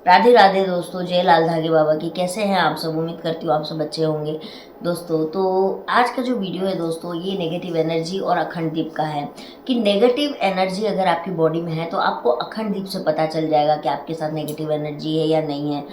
राधे राधे दोस्तों, जय लाल धागे बाबा की। कैसे हैं आप सब? उम्मीद करती हूँ आप सब अच्छे होंगे दोस्तों। तो आज का जो वीडियो है दोस्तों, ये नेगेटिव एनर्जी और अखंड दीप का है कि नेगेटिव एनर्जी अगर आपकी बॉडी में है तो आपको अखंड दीप से पता चल जाएगा कि आपके साथ नेगेटिव एनर्जी है या नहीं है।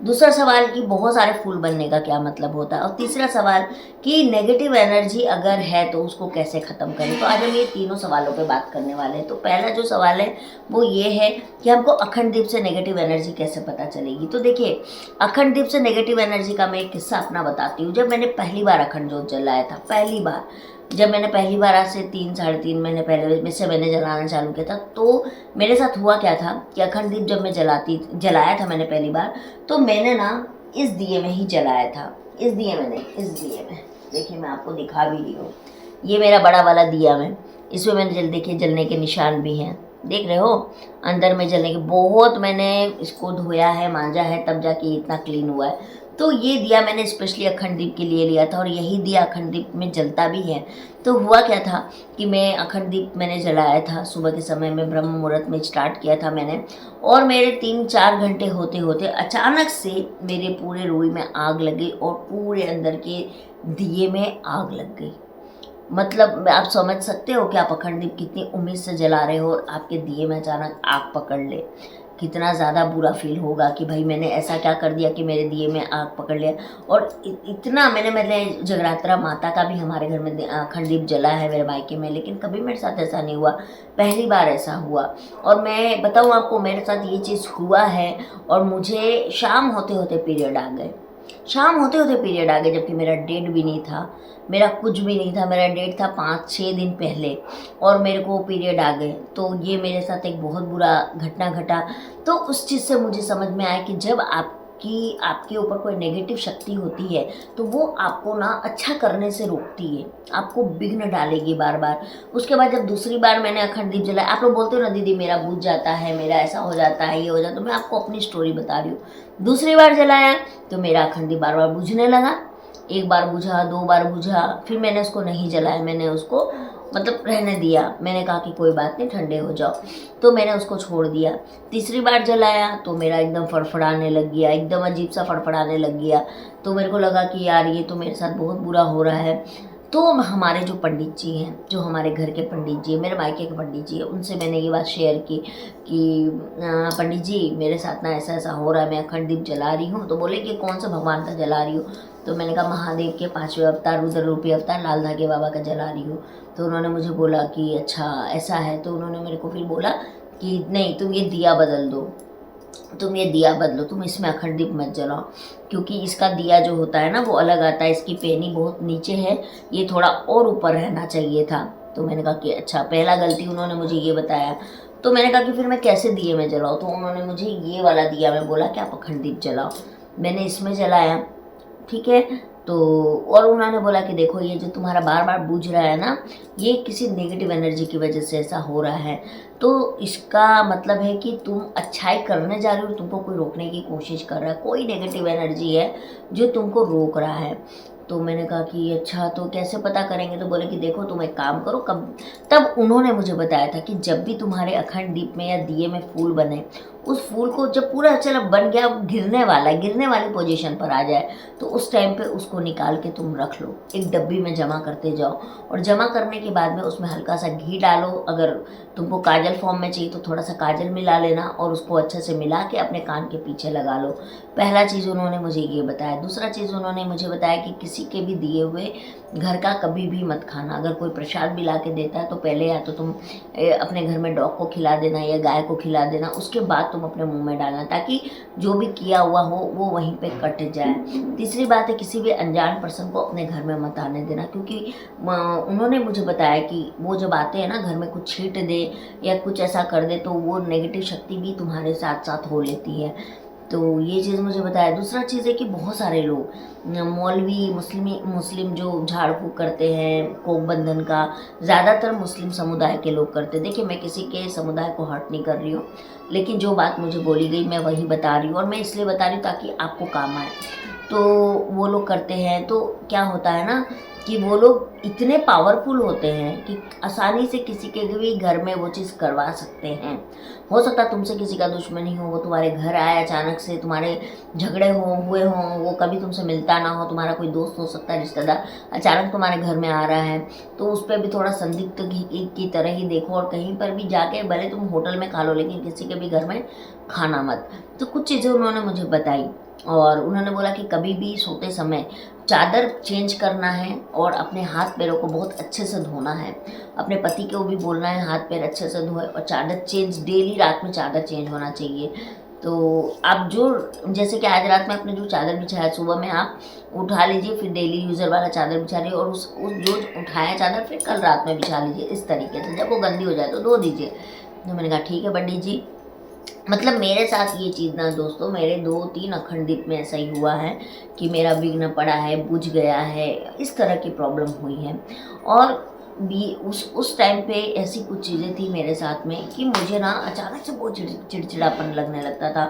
दूसरा सवाल कि बहुत सारे फूल बनने का क्या मतलब होता है, और तीसरा सवाल कि नेगेटिव एनर्जी अगर है तो उसको कैसे ख़त्म करें। तो आज हम ये तीनों सवालों पे बात करने वाले हैं। तो पहला जो सवाल है वो ये है कि हमको अखंड दीप से नेगेटिव एनर्जी कैसे पता चलेगी। तो देखिए, अखंड दीप से नेगेटिव एनर्जी का मैं एक किस्सा अपना बताती हूँ। जब मैंने पहली बार अखंड जोत जलाया था, जब मैंने पहली बार आज से 3-3.5 महीने पहले से मैंने जलाना चालू किया था, तो मेरे साथ हुआ क्या था कि अखंड दीप जब मैं जलाया था मैंने पहली बार, तो मैंने ना इस दिए में ही जलाया था। इस दिए में देखिए, मैं आपको दिखा भी रही हूँ, ये मेरा बड़ा वाला दिया में, इसमें मैंने देखिए जलने के निशान भी हैं, देख रहे हो। अंदर में जलने के बहुत मैंने इसको धोया है, मांजा है, तब जाके इतना क्लीन हुआ है। तो ये दिया मैंने स्पेशली अखंड दीप के लिए लिया था, और यही दिया अखंड दीप में जलता भी है। तो हुआ क्या था कि मैं अखंड दीप मैंने जलाया था सुबह के समय में, ब्रह्म मुहूर्त में स्टार्ट किया था मैंने, और मेरे 3-4 घंटे होते होते अचानक से मेरे पूरे रूई में आग लग गई और पूरे अंदर के दिए में आग लग गई। मतलब आप समझ सकते हो कि आप अखंड दीप कितनी उम्मीद से जला रहे हो और आपके दिए में अचानक आग पकड़ ले, कितना ज़्यादा बुरा फील होगा कि भाई मैंने ऐसा क्या कर दिया कि मेरे दिए में आग पकड़ लिया। और इतना मैंने जगरात्रा माता का भी हमारे घर में अखंड दीप जला है मेरे मायके में, लेकिन कभी मेरे साथ ऐसा नहीं हुआ, पहली बार ऐसा हुआ। और मैं बताऊँ आपको, मेरे साथ ये चीज़ हुआ है और मुझे शाम होते होते पीरियड आ गए। जबकि मेरा डेट भी नहीं था, मेरा कुछ भी नहीं था। मेरा डेट था 5-6 दिन पहले और मेरे को पीरियड आ गए। तो ये मेरे साथ एक बहुत बुरा घटना घटा। तो उस चीज़ से मुझे समझ में आया कि जब आपके ऊपर कोई नेगेटिव शक्ति होती है तो वो आपको ना अच्छा करने से रोकती है, आपको विघ्न डालेगी बार बार। उसके बाद जब दूसरी बार मैंने अखंड दीप जलाया, आप लोग बोलते हो ना दीदी मेरा बुझ जाता है, मेरा ऐसा हो जाता है, ये हो जाता है, तो मैं आपको अपनी स्टोरी बता रही हूँ। दूसरी बार जलाया तो मेरा अखंड दीप बार बार बुझने लगा। एक बार बुझा, 2 बार बुझा, फिर मैंने उसको नहीं जलाया, मैंने उसको मतलब रहने दिया। मैंने कहा कि कोई बात नहीं, ठंडे हो जाओ, तो मैंने उसको छोड़ दिया। तीसरी बार जलाया तो मेरा एकदम फड़फड़ाने लग गया, एकदम अजीब सा फड़फड़ाने लग गया। तो मेरे को लगा कि यार ये तो मेरे साथ बहुत बुरा हो रहा है। तो हमारे जो पंडित जी हैं, जो हमारे घर के पंडित जी हैं, मेरे मायके के पंडित जी हैं, उनसे मैंने ये बात शेयर की कि पंडित जी मेरे साथ ना ऐसा ऐसा हो रहा है, मैं अखंड दीप जला रही हूँ। तो बोले कि कौन सा भगवान का जला रही हो? तो मैंने कहा महादेव के 5वें अवतार रुद्र रूपी अवतार लाल धागे बाबा का जला रही हूँ। तो उन्होंने मुझे बोला कि अच्छा ऐसा है। तो उन्होंने मेरे को फिर बोला कि नहीं, तुम ये दिया बदल दो, तुम इसमें अखंड दीप मत जलाओ, क्योंकि इसका दिया जो होता है ना वो अलग आता है, इसकी पेनी बहुत नीचे है, ये थोड़ा और ऊपर रहना चाहिए था। तो मैंने कहा कि अच्छा, पहला गलती उन्होंने मुझे ये बताया। तो मैंने कहा कि फिर मैं कैसे दिए में जलाऊँ? तो उन्होंने मुझे ये वाला दिया में बोला कि आप अखंड दीप जलाओ। मैंने इसमें जलाया, ठीक है। तो और उन्होंने बोला कि देखो ये जो तुम्हारा बार बार बूझ रहा है ना, ये किसी नेगेटिव एनर्जी की वजह से ऐसा हो रहा है। तो इसका मतलब है कि तुम अच्छाई करने जा रहे हो, तुमको कोई रोकने की कोशिश कर रहा है, कोई नेगेटिव एनर्जी है जो तुमको रोक रहा है। तो मैंने कहा कि अच्छा, तो कैसे पता करेंगे? तो बोले कि देखो तुम एक काम करो, तब उन्होंने मुझे बताया था कि जब भी तुम्हारे अखंड दीप में या दिए में फूल बने, उस फूल को जब पूरा चलो बन गया, गिरने वाली पोजीशन पर आ जाए, तो उस टाइम पे उसको निकाल के तुम रख लो, एक डब्बी में जमा करते जाओ। और जमा करने के बाद में उसमें हल्का सा घी डालो, अगर तुमको काजल फॉर्म में चाहिए तो थोड़ा सा काजल मिला लेना, और उसको अच्छे से मिला के अपने कान के पीछे लगा लो। पहला चीज़ उन्होंने मुझे ये बताया। दूसरा चीज़ उन्होंने मुझे बताया कि किसी के भी दिए हुए घर का कभी भी मत खाना। अगर कोई प्रसाद भी ला के देता है तो पहले या तो तुम अपने घर में डॉग को खिला देना या गाय को खिला देना, उसके बाद तुम अपने मुंह में डालना, ताकि जो भी किया हुआ हो वो वहीं पे कट जाए। तीसरी बात है, किसी भी अनजान पर्सन को अपने घर में मत आने देना, क्योंकि उन्होंने मुझे बताया कि वो जब आते हैं ना घर में कुछ छींट दे या कुछ ऐसा कर दे तो वो नेगेटिव शक्ति भी तुम्हारे साथ साथ हो लेती है। तो ये चीज़ मुझे बताया। दूसरा चीज़ है कि बहुत सारे लोग मौलवी मुस्लिम जो झाड़ फूक करते हैं कोक बंधन का, ज़्यादातर मुस्लिम समुदाय के लोग करते हैं। देखिए मैं किसी के समुदाय को हर्ट नहीं कर रही हूँ, लेकिन जो बात मुझे बोली गई मैं वही बता रही हूँ, और मैं इसलिए बता रही हूँ ताकि आपको काम आए। तो वो लोग करते हैं, तो क्या होता है ना कि वो लोग इतने पावरफुल होते हैं कि आसानी से किसी के भी घर में वो चीज़ करवा सकते हैं। हो सकता है तुमसे किसी का दुश्मनी हो, वो तुम्हारे घर आए अचानक से, तुम्हारे झगड़े हुए हों, वो कभी तुमसे मिलता ना हो, तुम्हारा कोई दोस्त हो सकता है, रिश्तेदार अचानक तुम्हारे घर में आ रहा है, तो उस पर भी थोड़ा संदिग्ध की तरह ही देखो। और कहीं पर भी जाके भले तुम होटल में खा लो, लेकिन किसी के भी घर में खाना मत। तो कुछ चीज़ें उन्होंने मुझे बताई और उन्होंने बोला कि कभी भी सोते समय चादर चेंज करना है और अपने हाथ पैरों को बहुत अच्छे से धोना है। अपने पति को भी बोलना है हाथ पैर अच्छे से धोए और चादर चेंज, डेली रात में चादर चेंज होना चाहिए। तो आप जो, जैसे कि आज रात में आपने जो चादर बिछाया, सुबह में आप उठा लीजिए, फिर डेली यूज़र वाला चादर बिछा लीजिए और उस जो उठाया चादर फिर कल रात में बिछा लीजिए। इस तरीके से जब वो गंदी हो जाए तो धो दीजिए। तो मैंने कहा ठीक है पंडित जी। मतलब मेरे साथ ये चीज़ ना दोस्तों, मेरे 2-3 अखंड दीप में ऐसा ही हुआ है कि मेरा विघ्न पड़ा है, बुझ गया है, इस तरह की प्रॉब्लम हुई है। और भी उस टाइम पे ऐसी कुछ चीज़ें थी मेरे साथ में कि मुझे ना अचानक से बहुत चिड़चिड़ापन लगने लगता था।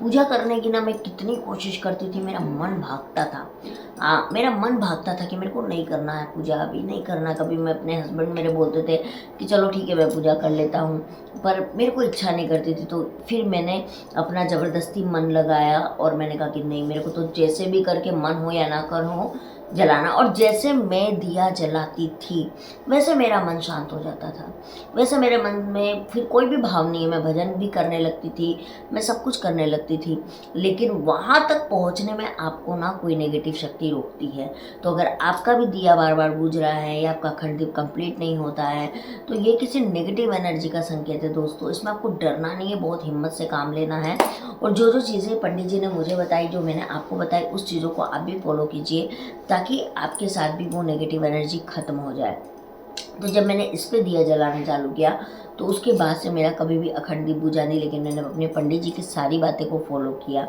पूजा करने की ना मैं कितनी कोशिश करती थी, मेरा मन भागता था। मेरा मन भागता था कि मेरे को नहीं करना है पूजा, अभी नहीं करना। कभी मैं अपने हस्बैंड मेरे बोलते थे कि चलो ठीक है मैं पूजा कर लेता हूँ, पर मेरे को इच्छा नहीं करती थी। तो फिर मैंने अपना ज़बरदस्ती मन लगाया और मैंने कहा कि नहीं, मेरे को तो जैसे भी करके मन हो या ना कर हो जलाना। और जैसे मैं दिया जलाती थी वैसे मेरा मन शांत हो जाता था, वैसे मेरे मन में फिर कोई भी भाव नहीं है। मैं भजन भी करने लगती थी, मैं सब कुछ करने लगती थी, लेकिन वहाँ तक पहुँचने में आपको ना कोई नेगेटिव शक्ति रोकती है। तो अगर आपका भी दिया बार बार बुझ रहा है या आपका अखंड दीप कंप्लीट नहीं होता है तो ये किसी नेगेटिव एनर्जी का संकेत है दोस्तों। इसमें आपको डरना नहीं है, बहुत हिम्मत से काम लेना है। और जो चीज़ें पंडित जी ने मुझे बताई, जो मैंने आपको बताई, उस चीज़ों को आप भी फॉलो कीजिए ताकि आपके साथ भी वो नेगेटिव एनर्जी ख़त्म हो जाए। तो जब मैंने इस पे दिया जलाना चालू किया तो उसके बाद से मेरा कभी भी अखंड दीप बुझा नहीं, लेकिन मैंने अपने पंडित जी की सारी बातें को फॉलो किया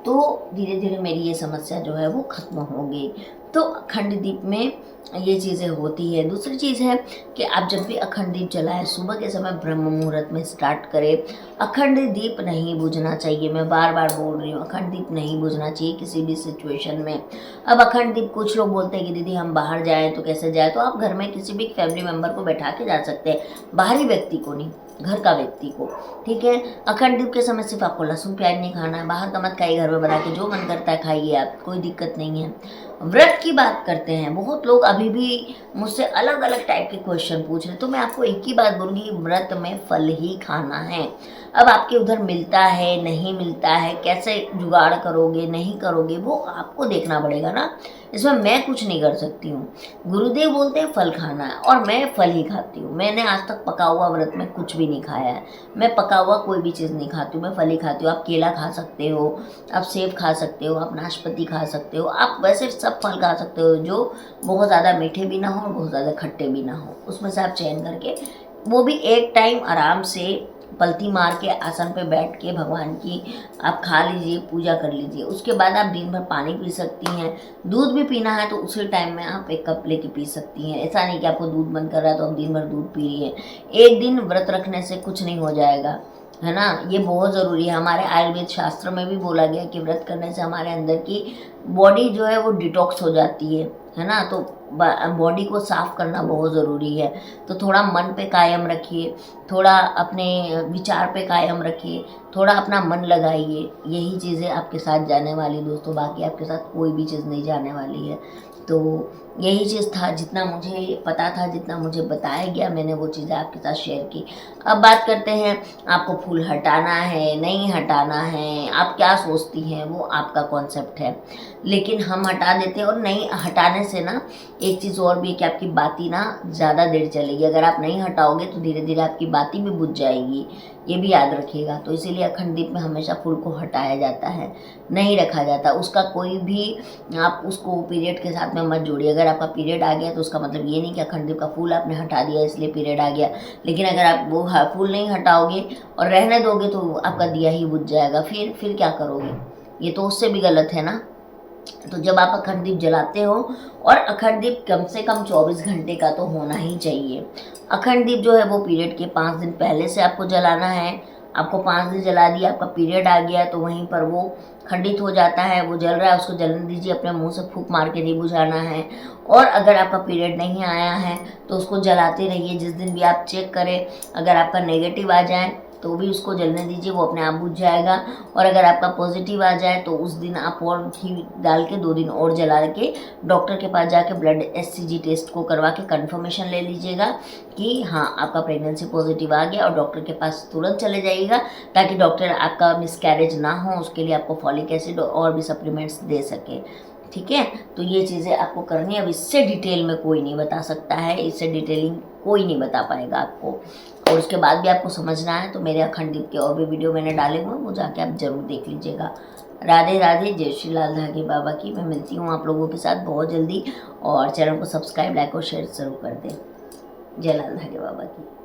तो धीरे धीरे मेरी ये समस्या जो है वो ख़त्म हो गई। तो अखंड दीप में ये चीज़ें होती है। दूसरी चीज़ है कि आप जब भी अखंड दीप जलाएं सुबह के समय ब्रह्म मुहूर्त में स्टार्ट करें। अखंड दीप नहीं बुझना चाहिए, मैं बार बार बोल रही हूँ, अखंड दीप नहीं बुझना चाहिए किसी भी सिचुएशन में। अब अखंड दीप कुछ लोग बोलते हैं कि दीदी हम बाहर जाएँ तो कैसे जाए, तो आप घर में किसी भी फैमिली मेम्बर को बैठा के जा सकते हैं, बाहरी व्यक्ति को नहीं, घर का व्यक्ति को, ठीक है। अखंड दीप के समय सिर्फ आपको लहसुन प्याज नहीं खाना है, बाहर का मत खाइए, घर में बना के जो मन करता है खाइए आप, कोई दिक्कत नहीं है। व्रत की बात करते हैं, बहुत लोग अभी भी मुझसे अलग अलग टाइप के क्वेश्चन पूछ रहे हैं, तो मैं आपको एक ही बात बोलूँगी, व्रत में फल ही खाना है। अब आपके उधर मिलता है नहीं मिलता है, कैसे जुगाड़ करोगे नहीं करोगे वो आपको देखना पड़ेगा ना, इसमें मैं कुछ नहीं कर सकती हूँ। गुरुदेव बोलते हैं फल खाना है और मैं फल ही खाती हूँ। मैंने आज तक पका हुआ व्रत में कुछ भी नहीं खाया है, मैं पका हुआ कोई भी चीज़ नहीं खाती हूँ, मैं फल ही खाती हूँ। आप केला खा सकते हो, आप सेब खा सकते हो, आप नाशपाती खा सकते हो, आप वैसे सब फल खा सकते हो जो बहुत ज़्यादा मीठे भी ना हो और बहुत ज़्यादा खट्टे भी ना हो, उसमें से आप चयन करके वो भी एक टाइम आराम से पलती मार के आसन पे बैठ के भगवान की आप खा लीजिए, पूजा कर लीजिए। उसके बाद आप दिन भर पानी पी सकती हैं, दूध भी पीना है तो उसी टाइम में आप 1 कप लेके पी सकती हैं। ऐसा नहीं कि आपको दूध बंद कर रहा है तो आप दिन भर दूध पी रही है। एक दिन व्रत रखने से कुछ नहीं हो जाएगा, है ना, ये बहुत ज़रूरी है। हमारे आयुर्वेद शास्त्र में भी बोला गया कि व्रत करने से हमारे अंदर की बॉडी जो है वो डिटॉक्स हो जाती है ना, तो बॉडी को साफ करना बहुत ज़रूरी है। तो थोड़ा मन पे कायम रखिए, थोड़ा अपने विचार पे कायम रखिए, थोड़ा अपना मन लगाइए, यही चीज़ें आपके साथ जाने वाली दोस्तों, बाकी आपके साथ कोई भी चीज़ नहीं जाने वाली है। तो यही चीज़ था, जितना मुझे पता था, जितना मुझे बताया गया, मैंने वो चीज़ें आपके साथ शेयर की। अब बात करते हैं, आपको फूल हटाना है नहीं हटाना है, आप क्या सोचती हैं, वो आपका कॉन्सेप्ट है, लेकिन हम हटा देते हैं। और नहीं हटाने से ना एक चीज़ और भी है कि आपकी बाती ना ज़्यादा देर चलेगी। अगर आप नहीं हटाओगे तो धीरे धीरे आपकी बाती भी बुझ जाएगी, ये भी याद रखिएगा। तो इसीलिए अखंड दीप में हमेशा फूल को हटाया जाता है, नहीं रखा जाता। उसका कोई भी आप उसको पीरियड के साथ में मत जोड़िए। अगर आपका पीरियड आ गया तो उसका मतलब ये नहीं कि अखंड दीप का फूल आपने हटा दिया इसलिए पीरियड आ गया, लेकिन अगर आप वो फूल नहीं हटाओगे और रहने दोगे तो आपका दिया ही बुझ जाएगा, फिर क्या करोगे, ये तो उससे भी गलत है ना। तो जब आप अखंड दीप जलाते हो, और अखंड दीप कम से कम 24 घंटे का तो होना ही चाहिए। अखंड दीप जो है वो पीरियड के 5 दिन पहले से आपको जलाना है, आपको 5 दिन जला दिया, आपका पीरियड आ गया तो वहीं पर वो खंडित हो जाता है, वो जल रहा है, उसको जलने दीजिए, अपने मुंह से फूंक मार के नहीं बुझाना है। और अगर आपका पीरियड नहीं आया है तो उसको जलाते रहिए। जिस दिन भी आप चेक करें, अगर आपका नेगेटिव आ जाए तो भी उसको जलने दीजिए, वो अपने आप बुझ जाएगा। और अगर आपका पॉजिटिव आ जाए तो उस दिन आप और घी डाल के 2 दिन और जला के डॉक्टर के पास जाके ब्लड HCG टेस्ट को करवा के कंफर्मेशन ले लीजिएगा कि हाँ आपका प्रेगनेंसी पॉजिटिव आ गया, और डॉक्टर के पास तुरंत चले जाइएगा ताकि डॉक्टर आपका मिसकैरेज ना हो, उसके लिए आपको फॉलिक एसिड और भी सप्लीमेंट्स दे सके। ठीक है, तो ये चीज़ें आपको करनी है। अब इससे डिटेल में कोई नहीं बता सकता है, इससे डिटेलिंग कोई नहीं बता पाएगा आपको। और उसके बाद भी आपको समझना है तो मेरे अखंड दीप के और भी वीडियो मैंने डाले हुए हैं, वो जाके आप जरूर देख लीजिएगा। राधे राधे, जय श्री लाल धागे बाबा की। मैं मिलती हूँ आप लोगों के साथ बहुत जल्दी, और चैनल को सब्सक्राइब, लाइक और शेयर ज़रूर कर दें। जय लाल धागे बाबा की।